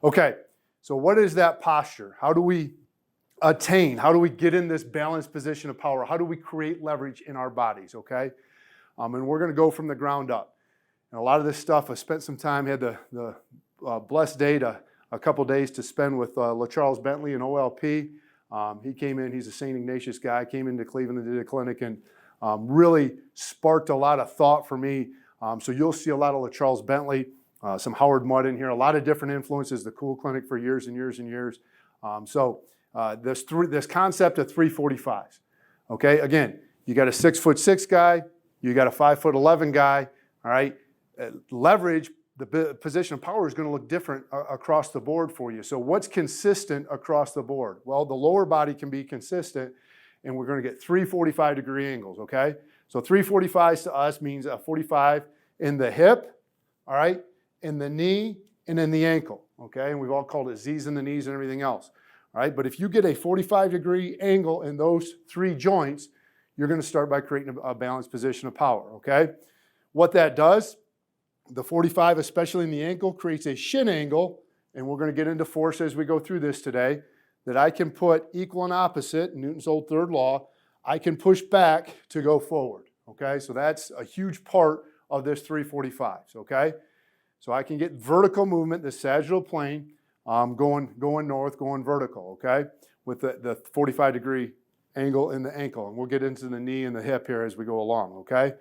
Okay, so what is that posture? How do we attain? How do we get in this balanced position of power? How do we create leverage in our bodies, okay? And we're gonna go from the ground up. And a lot of this stuff, I spent some time, had the blessed day a couple days to spend with LaCharles Bentley and OLP. He came in, he's a St. Ignatius guy, came into Cleveland and did a clinic and really sparked a lot of thought for me. So you'll see a lot of LaCharles Bentley, some Howard Mudd in here, a lot of different influences, the Cool Clinic for years and years and years. This concept of 345s, okay? Again, you got a 6'6" guy, you got a 5'11" guy, all right? Leverage, the position of power is going to look different across the board for you. So what's consistent across the board? Well, the lower body can be consistent, and we're going to get 345-degree angles, okay? So 345s to us means a 45 in the hip, all right, in the knee, and in the ankle, okay? And we've all called it Z's in the knees and everything else, all right? But if you get a 45-degree angle in those three joints, you're going to start by creating a balanced position of power, okay? What that does, the 45, especially in the ankle, creates a shin angle, and we're going to get into force as we go through this today, that I can put equal and opposite, Newton's old third law, I can push back to go forward, okay? So that's a huge part of this 345s, okay? So I can get vertical movement, the sagittal plane, going north, going vertical, okay? With the 45-degree angle in the ankle, and we'll get into the knee and the hip here as we go along, okay?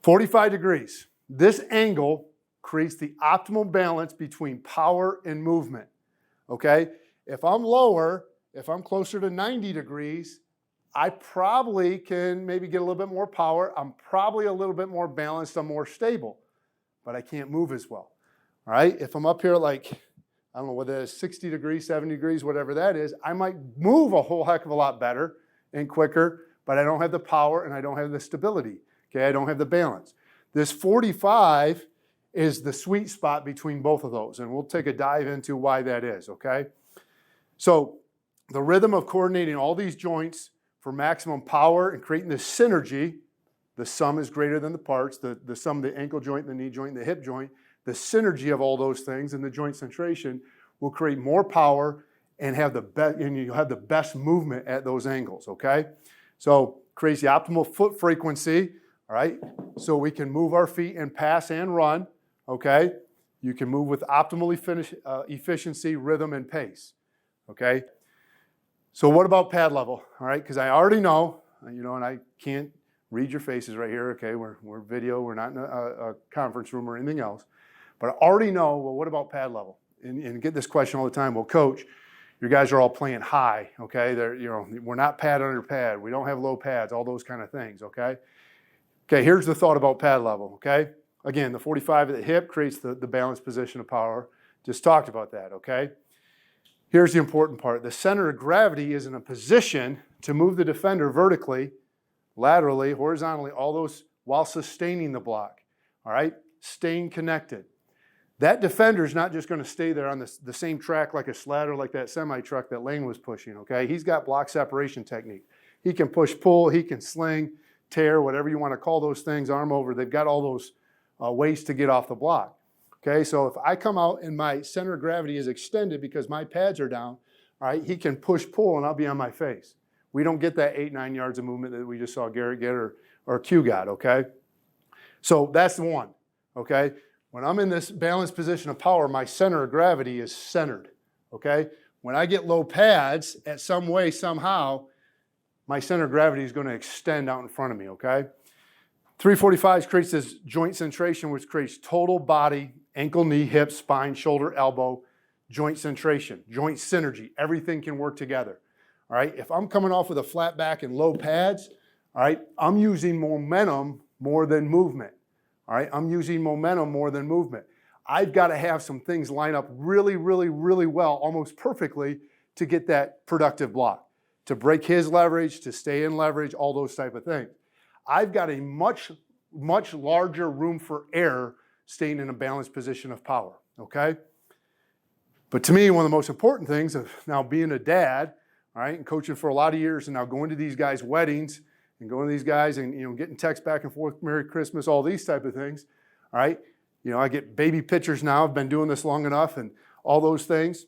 45 degrees. This angle creates the optimal balance between power and movement, okay? If I'm lower, if I'm closer to 90 degrees, I probably can maybe get a little bit more power. I'm probably a little bit more balanced. I'm more stable, but I can't move as well, all right? If I'm up here like, I don't know whether it's 60 degrees, 70 degrees, whatever that is, I might move a whole heck of a lot better and quicker, but I don't have the power and I don't have the stability, okay? I don't have the balance. This 45 is the sweet spot between both of those, and we'll take a dive into why that is, okay? So the rhythm of coordinating all these joints for maximum power and creating this synergy, the sum is greater than the parts, the sum of the ankle joint, the knee joint, the hip joint, the synergy of all those things and the joint centration will create more power and you'll have the best movement at those angles, okay? So creates the optimal foot frequency, all right? So we can move our feet and pass and run, okay? You can move with optimal efficiency, rhythm, and pace, okay? So what about pad level, all right? Because I already know, and I can't read your faces right here, okay? We're video, we're not in a conference room or anything else. But I already know, well, what about pad level? And get this question all the time, well, coach, you guys are all playing high, okay? We're not pad under pad. We don't have low pads, all those kind of things, okay? Okay, here's the thought about pad level, okay? Again, the 45 at the hip creates the balanced position of power. Just talked about that, okay? Here's the important part. The center of gravity is in a position to move the defender vertically, laterally, horizontally, all those while sustaining the block, all right? Staying connected. That defender is not just going to stay there on the same track like a sled or like that semi-truck that Lane was pushing, okay? He's got block separation technique. He can push, pull, he can sling, tear, whatever you want to call those things, arm over. They've got all those ways to get off the block, okay? So if I come out and my center of gravity is extended because my pads are down, all right, he can push, pull, and I'll be on my face. We don't get that 8-9 yards of movement that we just saw Garrett get or Q got, okay? So that's the one, okay? When I'm in this balanced position of power, my center of gravity is centered, okay? When I get low pads at some way, somehow, my center of gravity is going to extend out in front of me, okay? 345s creates this joint centration, which creates total body, ankle, knee, hip, spine, shoulder, elbow, joint centration, joint synergy. Everything can work together, all right? If I'm coming off with a flat back and low pads, all right, I'm using momentum more than movement. All right, I'm using momentum more than movement. I've got to have some things line up really, really, really well, almost perfectly, to get that productive block, to break his leverage, to stay in leverage, all those type of things. I've got a much, much larger room for error staying in a balanced position of power, okay? But to me, one of the most important things of now being a dad, all right, and coaching for a lot of years and now going to these guys' weddings, and going to these guys and getting texts back and forth, Merry Christmas, all these type of things, all right? I get baby pictures now. I've been doing this long enough, and all those things.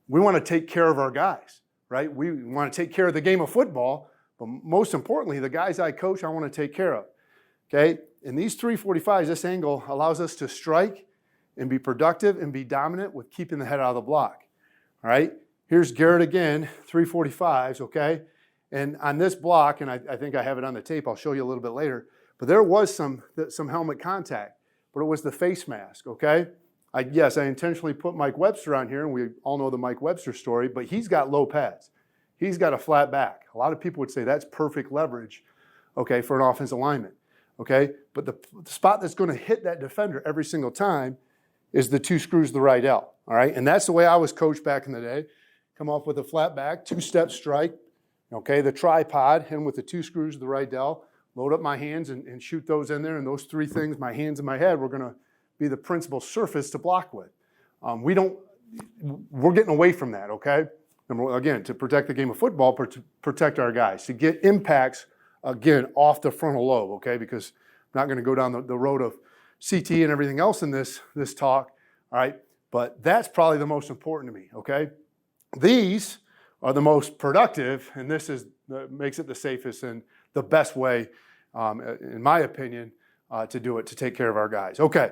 We want to take care of our guys, right? We want to take care of the game of football, but most importantly, the guys I coach, I want to take care of, okay? In these 345s, this angle allows us to strike and be productive and be dominant with keeping the head out of the block, all right? Here's Garrett again, 345s, okay? And on this block, and I think I have it on the tape, I'll show you a little bit later, but there was some helmet contact, but it was the face mask, okay? Yes, I intentionally put Mike Webster on here, and we all know the Mike Webster story, but he's got low pads. He's got a flat back. A lot of people would say that's perfect leverage, okay, for an offensive lineman, okay? But the spot that's going to hit that defender every single time is the 2 screws to the right L, all right? And that's the way I was coached back in the day. Come off with a flat back, 2-step strike, okay, the tripod, and with the 2 screws to the right L, load up my hands and shoot those in there, and those 3 things, my hands and my head, were going to be the principal surface to block with. We're getting away from that, okay? Again, to protect the game of football, to protect our guys, to get impacts, again, off the frontal lobe, okay? Because I'm not going to go down the road of CT and everything else in this talk, all right? But that's probably the most important to me, okay? These are the most productive, and this makes it the safest and the best way, in my opinion, to do it, to take care of our guys. Okay.